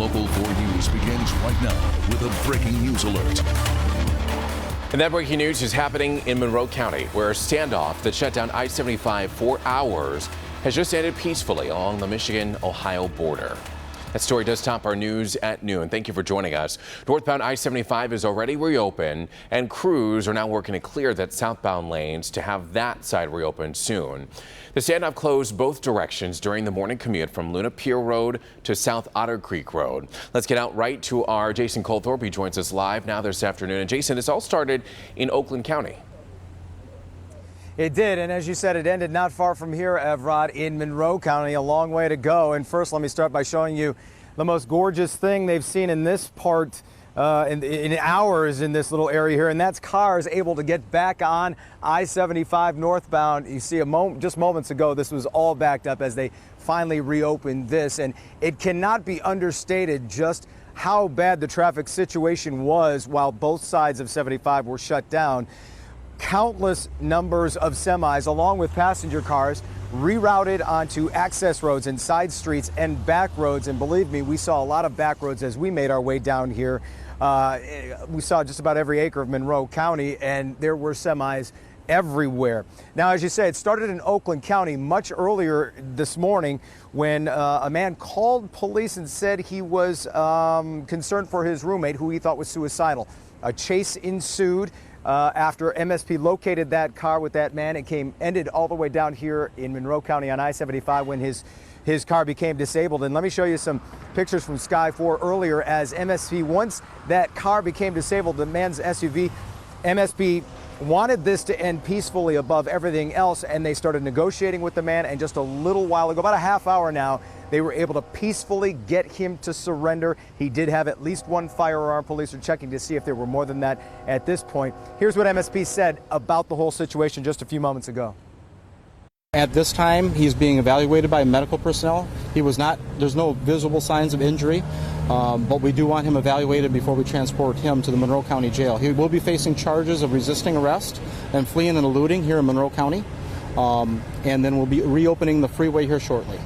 Local 4 News begins right now with a breaking news alert. And that breaking news is happening in Monroe County, where a standoff that shut down I-75 for hours has just ended peacefully along the Michigan-Ohio border. That story does top our news at noon. Thank you for joining us. Northbound I-75 is already reopened, and crews are now working to clear that southbound lanes to have that side reopened soon. The standoff closed both directions during the morning commute from Luna Pier Road to South Otter Creek Road. Let's get out right to our Jason Colthorpe. He joins us live now this afternoon. And Jason, this all started in Oakland County. It did, and as you said, it ended not far from here, Evrod, in Monroe County. A long way to go. And first, let me start by showing you the most gorgeous thing they've seen in this part in hours in this little area here, and that's cars able to get back on I-75 northbound. You see, just moments ago, this was all backed up as they finally reopened this, and it cannot be understated just how bad the traffic situation was while both sides of 75 were shut down. Countless numbers of semis, along with passenger cars, rerouted onto access roads and side streets and back roads. And believe me, we saw a lot of back roads as we made our way down here. We saw just about every acre of Monroe County, and there were semis everywhere. Now, as you say, it started in Oakland County much earlier this morning when a man called police and said he was concerned for his roommate, who he thought was suicidal. A chase ensued. After MSP located that car with that man, it ended all the way down here in Monroe County on I-75 when his car became disabled. And let me show you some pictures from Sky 4 earlier as MSP, once that car became disabled, the man's SUV, MSP wanted this to end peacefully above everything else, and they started negotiating with the man, and just a little while ago, about a half hour now, they were able to peacefully get him to surrender. He did have at least one firearm. Police are checking to see if there were more than that at this point. Here's what MSP said about the whole situation just a few moments ago. At this time, he's being evaluated by medical personnel. There's no visible signs of injury, but we do want him evaluated before we transport him to the Monroe County Jail. He will be facing charges of resisting arrest and fleeing and eluding here in Monroe County, and then we'll be reopening the freeway here shortly.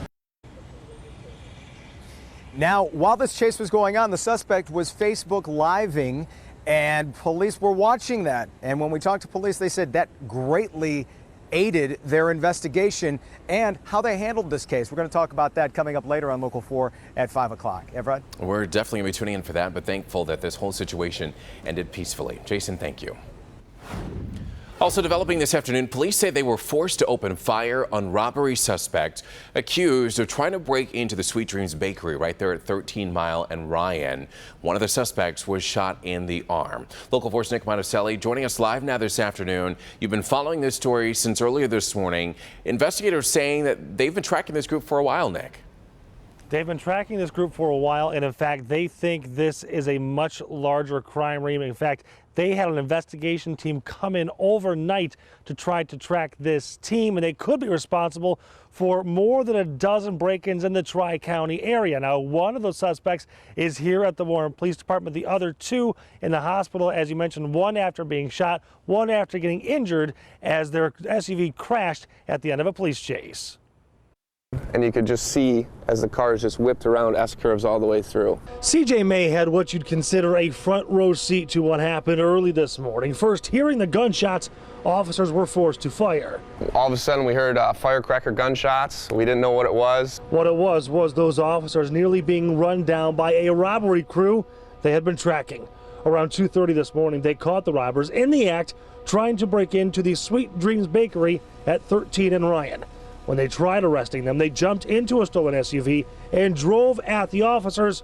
Now, while this chase was going on, the suspect was Facebook Living, and police were watching that. And when we talked to police, they said that greatly aided their investigation and how they handled this case. We're going to talk about that coming up later on Local 4 at 5 o'clock. Evrod? We're definitely going to be tuning in for that, but thankful that this whole situation ended peacefully. Jason, thank you. Also developing this afternoon, police say they were forced to open fire on robbery suspects accused of trying to break into the Sweet Dreams Bakery right there at 13 Mile and Ryan. One of the suspects was shot in the arm. Local 4's Nick Monticelli joining us live now this afternoon. You've been following this story since earlier this morning. Investigators saying that they've been tracking this group for a while, Nick. They've been tracking this group for a while, and in fact, they think this is a much larger crime ring. In fact, they had an investigation team come in overnight to try to track this team, and they could be responsible for more than a dozen break-ins in the Tri-County area. Now, one of those suspects is here at the Warren Police Department. The other two in the hospital, as you mentioned, one after being shot, one after getting injured as their SUV crashed at the end of a police chase. And you could just see as the cars just whipped around S-curves all the way through. CJ May had what you'd consider a front row seat to what happened early this morning. First, hearing the gunshots, officers were forced to fire. All of a sudden we heard firecracker gunshots. We didn't know what it was. What it was those officers nearly being run down by a robbery crew they had been tracking. Around 2:30 this morning, they caught the robbers in the act trying to break into the Sweet Dreams Bakery at 13 and Ryan. When they tried arresting them, they jumped into a stolen SUV and drove at the officers,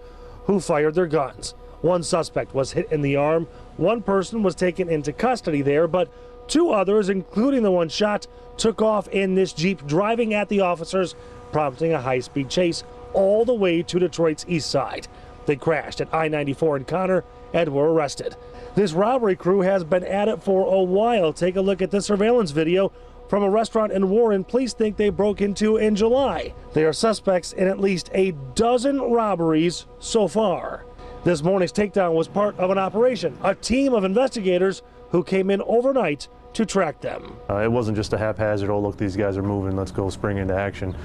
who fired their guns. One suspect was hit in the arm. One person was taken into custody there, but two others, including the one shot, took off in this Jeep driving at the officers, prompting a high-speed chase all the way to Detroit's east side. They crashed at I-94 in Connor and were arrested. This robbery crew has been at it for a while. Take a look at this surveillance video from a restaurant in Warren police think they broke into in July. They are suspects in at least a dozen robberies so far. This morning's takedown was part of an operation, a team of investigators who came in overnight to track them. It wasn't just a haphazard, oh look, these guys are moving, let's go spring into action.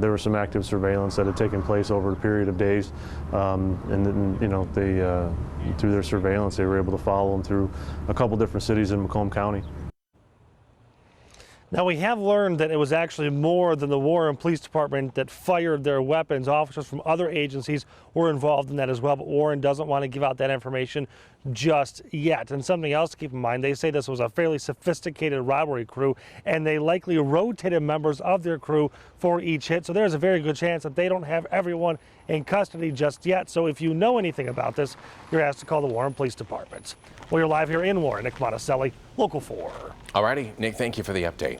There was some active surveillance that had taken place over a period of days, and then, you know, they, through their surveillance, they were able to follow them through a couple different cities in Macomb County. Now, we have learned that it was actually more than the Warren Police Department that fired their weapons. Officers from other agencies were involved in that as well, but Warren doesn't want to give out that information just yet. And something else to keep in mind, they say this was a fairly sophisticated robbery crew, and they likely rotated members of their crew for each hit. So there's a very good chance that they don't have everyone in custody just yet. So if you know anything about this, you're asked to call the Warren Police Department. Well, you're live here in Warren. Nick Monticelli, Local 4. All righty, Nick, thank you for the update.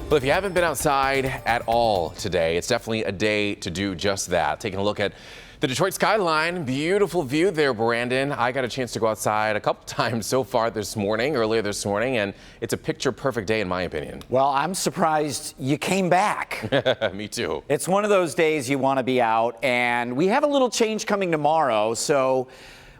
Well, if you haven't been outside at all today, it's definitely a day to do just that. Taking a look at the Detroit skyline. Beautiful view there, Brandon. I got a chance to go outside a couple times so far earlier this morning, and it's a picture-perfect day in my opinion. Well, I'm surprised you came back. Me too. It's one of those days you want to be out, and we have a little change coming tomorrow, so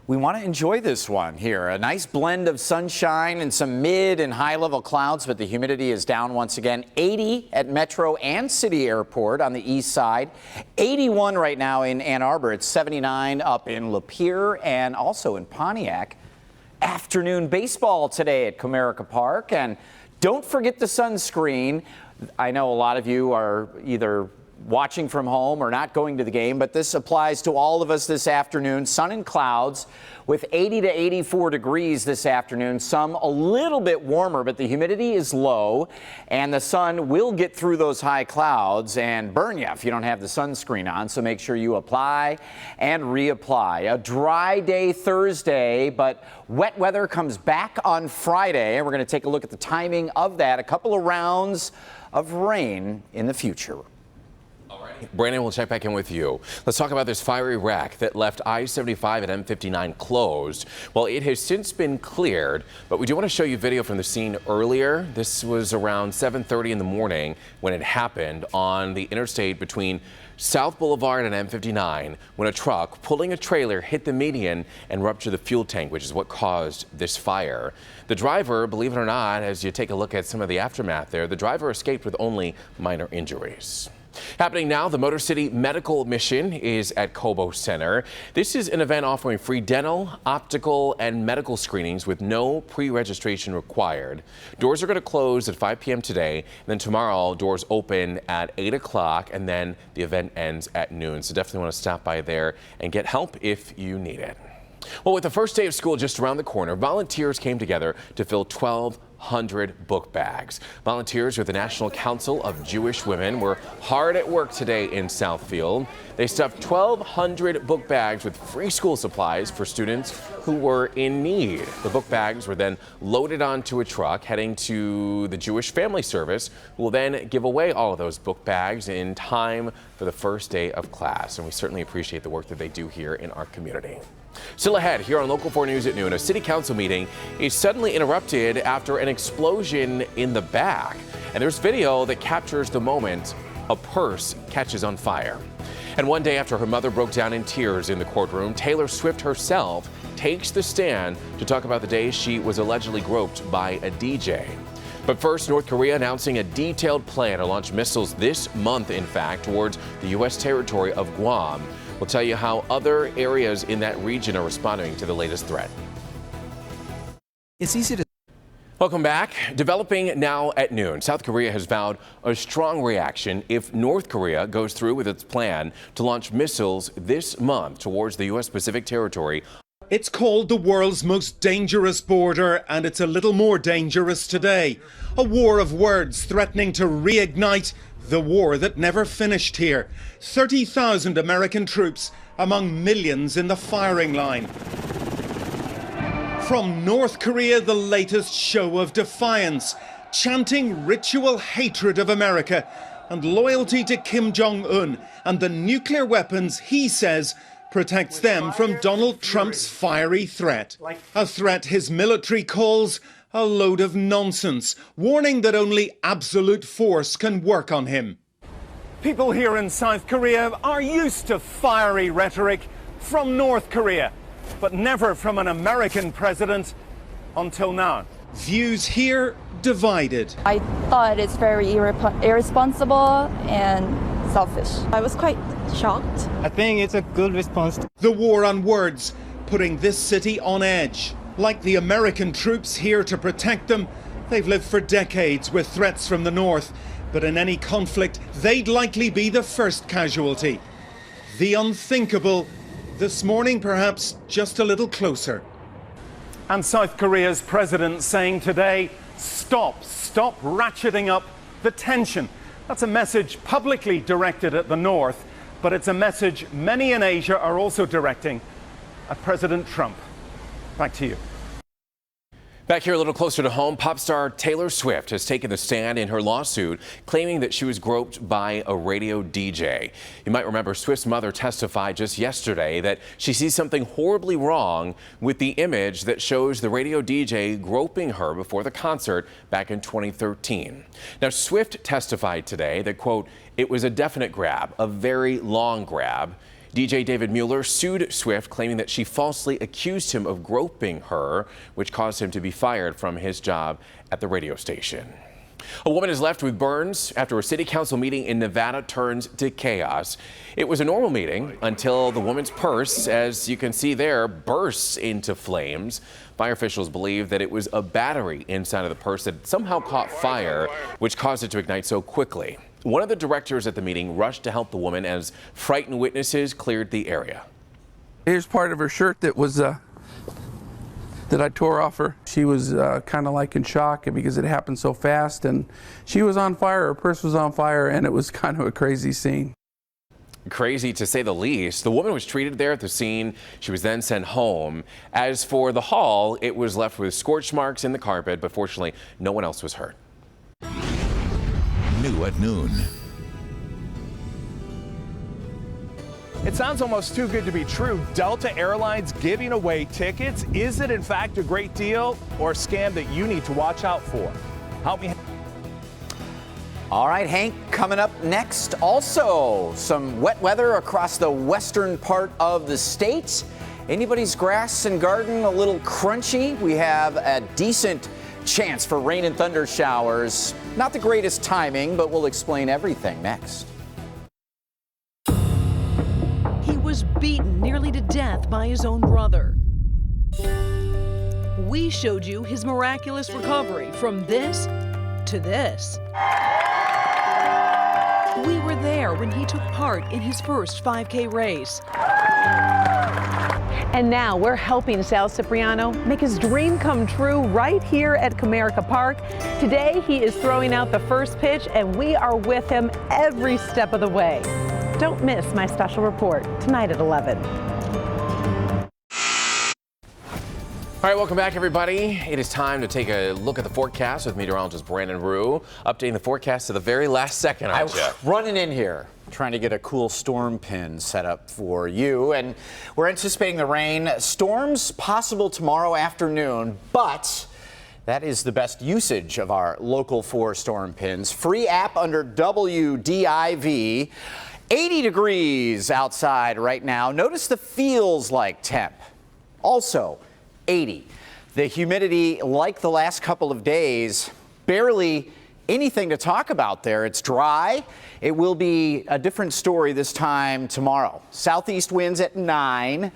we want to enjoy this one here. A nice blend of sunshine and some mid and high level clouds, but the humidity is down once again. 80 at Metro and City Airport on the east side. 81 right now in Ann Arbor. It's 79 up in Lapeer and also in Pontiac. Afternoon baseball today at Comerica Park. And don't forget the sunscreen. I know a lot of you are either watching from home or not going to the game, but this applies to all of us this afternoon. Sun and clouds with 80 to 84 degrees this afternoon. Some a little bit warmer, but the humidity is low, and the sun will get through those high clouds and burn you if you don't have the sunscreen on, so make sure you apply and reapply. A dry day Thursday, but wet weather comes back on Friday, and we're going to take a look at the timing of that. A couple of rounds of rain in the future. Brandon, we'll check back in with you. Let's talk about this fiery wreck that left I-75 and M59 closed. Well, it has since been cleared, but we do want to show you video from the scene earlier. This was around 7:30 in the morning when it happened on the interstate between South Boulevard and M59 when a truck pulling a trailer hit the median and ruptured the fuel tank, which is what caused this fire. The driver, believe it or not, as you take a look at some of the aftermath there, the driver escaped with only minor injuries. Happening now, the Motor City Medical Mission is at Cobo Center. This is an event offering free dental, optical, and medical screenings with no pre-registration required. Doors are going to close at 5 p.m. today, and then tomorrow doors open at 8 o'clock, and then the event ends at noon. So definitely want to stop by there and get help if you need it. Well, with the first day of school just around the corner, volunteers came together to fill 1,200 book bags. Volunteers with the National Council of Jewish Women were hard at work today in Southfield. They stuffed 1,200 book bags with free school supplies for students who were in need. The book bags were then loaded onto a truck heading to the Jewish Family Service, who will then give away all of those book bags in time for the first day of class. And we certainly appreciate the work that they do here in our community. Still ahead here on Local 4 News at noon, a city council meeting is suddenly interrupted after an explosion in the back. And there's video that captures the moment a purse catches on fire. And one day after her mother broke down in tears in the courtroom, Taylor Swift herself takes the stand to talk about the day she was allegedly groped by a DJ. But first, North Korea announcing a detailed plan to launch missiles this month, in fact, towards the U.S. territory of Guam. We'll tell you how other areas in that region are responding to the latest threat. It's easy to... Welcome back. Developing now at noon, South Korea has vowed a strong reaction if North Korea goes through with its plan to launch missiles this month towards the U.S. Pacific territory. It's called the world's most dangerous border, and it's a little more dangerous today. A war of words threatening to reignite the war that never finished here. 30,000 American troops among millions in the firing line. From North Korea, the latest show of defiance, chanting ritual hatred of America and loyalty to Kim Jong-un and the nuclear weapons he says protects them from Donald Trump's fiery threat. A threat his military calls a load of nonsense, warning that only absolute force can work on him. People here in South Korea are used to fiery rhetoric from North Korea, but never from an American president until now. Views here divided. I thought it's very irresponsible and selfish. I was quite shocked. I think it's a good response. The war on words, putting this city on edge. Like the American troops here to protect them, they've lived for decades with threats from the north. But in any conflict, they'd likely be the first casualty. The unthinkable, this morning perhaps just a little closer. And South Korea's president saying today, stop ratcheting up the tension. That's a message publicly directed at the north, but it's a message many in Asia are also directing at President Trump. Back to you. Back here a little closer to home, pop star Taylor Swift has taken the stand in her lawsuit, claiming that she was groped by a radio DJ. You might remember Swift's mother testified just yesterday that she sees something horribly wrong with the image that shows the radio DJ groping her before the concert back in 2013. Now, Swift testified today that, quote, it was a definite grab, a very long grab. DJ David Mueller sued Swift, claiming that she falsely accused him of groping her, which caused him to be fired from his job at the radio station. A woman is left with burns after a city council meeting in Nevada turns to chaos. It was a normal meeting until the woman's purse, as you can see there, bursts into flames. Fire officials believe that it was a battery inside of the purse that somehow caught fire, which caused it to ignite so quickly. One of the directors at the meeting rushed to help the woman as frightened witnesses cleared the area. Here's part of her shirt that was that I tore off her. She was kind of like in shock because it happened so fast, and she was on fire, her purse was on fire, and it was kind of a crazy scene. Crazy to say the least. The woman was treated there at the scene. She was then sent home. As for the hall, it was left with scorch marks in the carpet, but fortunately no one else was hurt. New at noon. It sounds almost too good to be true. Delta Airlines giving away tickets. Is it in fact a great deal or a scam that you need to watch out for? Help me. All right, Hank, coming up next. Also, some wet weather across the western part of the state. Anybody's grass and garden a little crunchy? We have a decent chance for rain and thunder showers. Not the greatest timing, but we'll explain everything next. He was beaten nearly to death by his own brother. We showed you his miraculous recovery from this to this. We were there when he took part in his first 5K race. And now we're helping Sal Cipriano make his dream come true right here at Comerica Park. Today he is throwing out the first pitch, and we are with him every step of the way. Don't miss my special report tonight at 11. All right, welcome back, everybody. It is time to take a look at the forecast with meteorologist Brandon Rue, updating the forecast to the very last second, aren't you? Running in here, trying to get a cool storm pin set up for you. And we're anticipating the rain. Storms possible tomorrow afternoon, but that is the best usage of our local 4 storm pins. Free app under WDIV. 80 degrees outside right now. Notice the feels like temp. Also, 80. The humidity, like the last couple of days, barely anything to talk about there. It's dry. It will be a different story this time tomorrow. Southeast winds at 9.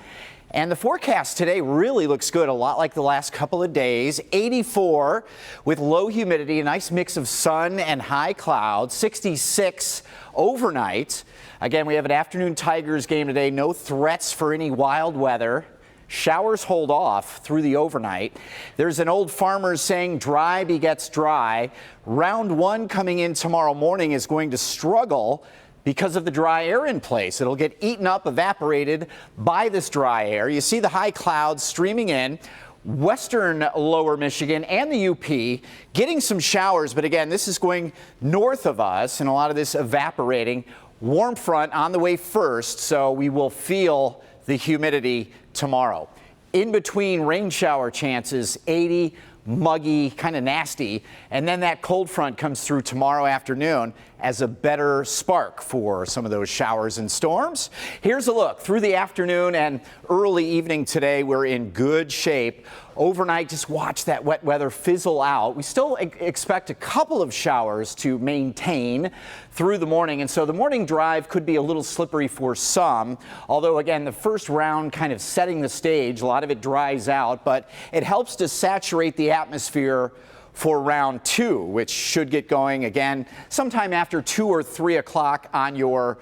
And the forecast today really looks good, a lot like the last couple of days. 84 with low humidity, a nice mix of sun and high clouds. 66 overnight. Again, we have an afternoon Tigers game today. No threats for any wild weather. Showers hold off through the overnight. There's an old farmer saying dry begets dry. Round 1 coming in tomorrow morning is going to struggle because of the dry air in place. It'll get eaten up, evaporated by this dry air. You see the high clouds streaming in. Western lower Michigan and the UP getting some showers, but again, this is going north of us and a lot of this evaporating. Warm front on the way first, so we will feel the humidity tomorrow. In between rain shower chances, 80, muggy, kind of nasty, and then that cold front comes through tomorrow afternoon. as a better spark for some of those showers and storms. Here's a look through the afternoon and early evening today. We're in good shape. Overnight, just watch that wet weather fizzle out. We still expect a couple of showers to maintain through the morning, and so the morning drive could be a little slippery for some, although again, the first round kind of setting the stage, a lot of it dries out, but it helps to saturate the atmosphere for round 2, which should get going again sometime after 2 or 3 o'clock on your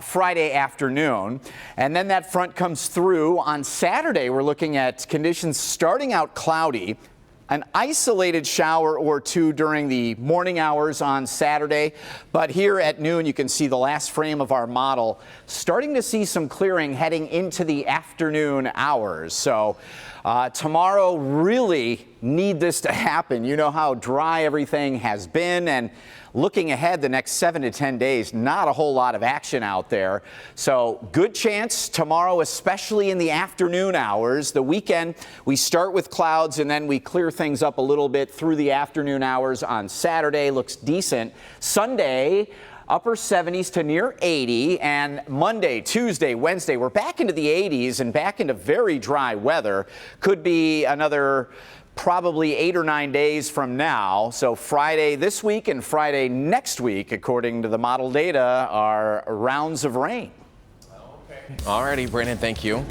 Friday afternoon. And then that front comes through on Saturday. We're looking at conditions starting out cloudy. An isolated shower or two during the morning hours on Saturday. But here at noon, you can see the last frame of our model starting to see some clearing heading into the afternoon hours. So tomorrow really need this to happen. You know how dry everything has been, and looking ahead the next 7 to 10 days, not a whole lot of action out there. So good chance tomorrow, especially in the afternoon hours. The weekend, we start with clouds and then we clear things up a little bit through the afternoon hours on Saturday. Looks decent. Sunday, upper 70s to near 80, and Monday, Tuesday, Wednesday, we're back into the 80s and back into very dry weather. Could be another probably 8 or 9 days from now. So Friday this week and Friday next week, according to the model data, are rounds of rain. All righty, Brandon, thank you.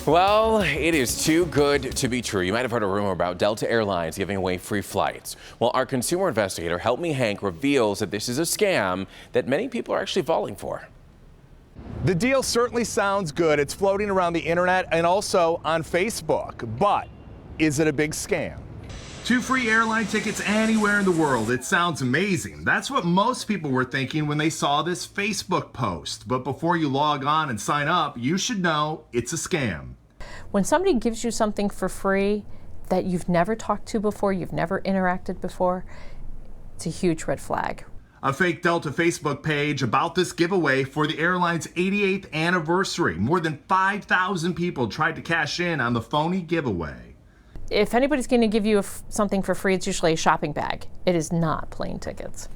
Well, it is too good to be true. You might have heard a rumor about Delta Airlines giving away free flights. Well, our consumer investigator, Help Me Hank, reveals that this is a scam that many people are actually falling for. The deal certainly sounds good. It's floating around the internet and also on Facebook. But is it a big scam? 2 free airline tickets anywhere in the world. It sounds amazing. That's what most people were thinking when they saw this Facebook post. But before you log on and sign up, you should know it's a scam. When somebody gives you something for free that you've never talked to before, you've never interacted before, it's a huge red flag. A fake Delta Facebook page about this giveaway for the airline's 88th anniversary. More than 5,000 people tried to cash in on the phony giveaway. If anybody's going to give you something for free, it's usually a shopping bag. It is not plane tickets.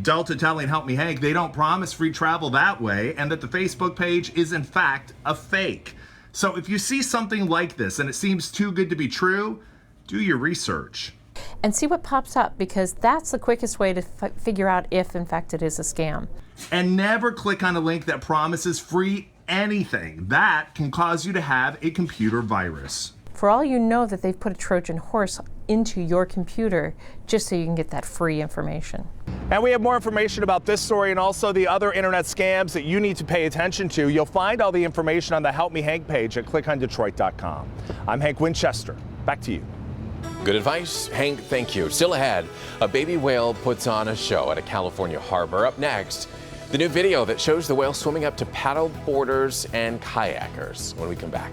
Delta telling Help Me Hank they don't promise free travel that way, and that the Facebook page is in fact a fake. So if you see something like this and it seems too good to be true, do your research. And see what pops up, because that's the quickest way to figure out if in fact it is a scam. And never click on a link that promises free anything. That can cause you to have a computer virus. For all you know that they've put a Trojan horse into your computer just so you can get that free information. And we have more information about this story and also the other internet scams that you need to pay attention to. You'll find all the information on the Help Me Hank page at clickondetroit.com. I'm Hank Winchester. Back to you. Good advice, Hank. Thank you. Still ahead, a baby whale puts on a show at a California harbor. Up next, the new video that shows the whale swimming up to paddle boarders and kayakers when we come back.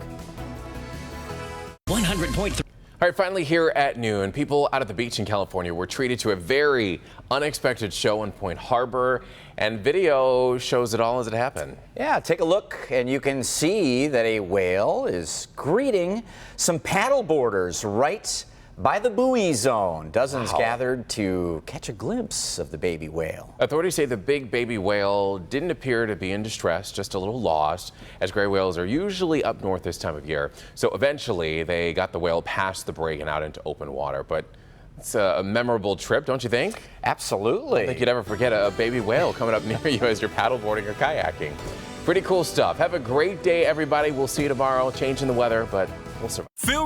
100.3. All right, finally here at noon, people out at the beach in California were treated to a very unexpected show in Point Harbor, and video shows it all as it happened. Yeah, take a look and you can see that a whale is greeting some paddle boarders right by the buoy zone. Dozens gathered to catch a glimpse of the baby whale. Authorities say the big baby whale didn't appear to be in distress, just a little lost, as gray whales are usually up north this time of year. So eventually they got the whale past the break and out into open water. But it's a memorable trip, don't you think? Absolutely. I don't think you'd ever forget a baby whale coming up near you as you're paddleboarding or kayaking. Pretty cool stuff. Have a great day, everybody. We'll see you tomorrow. Changing the weather, but we'll survive.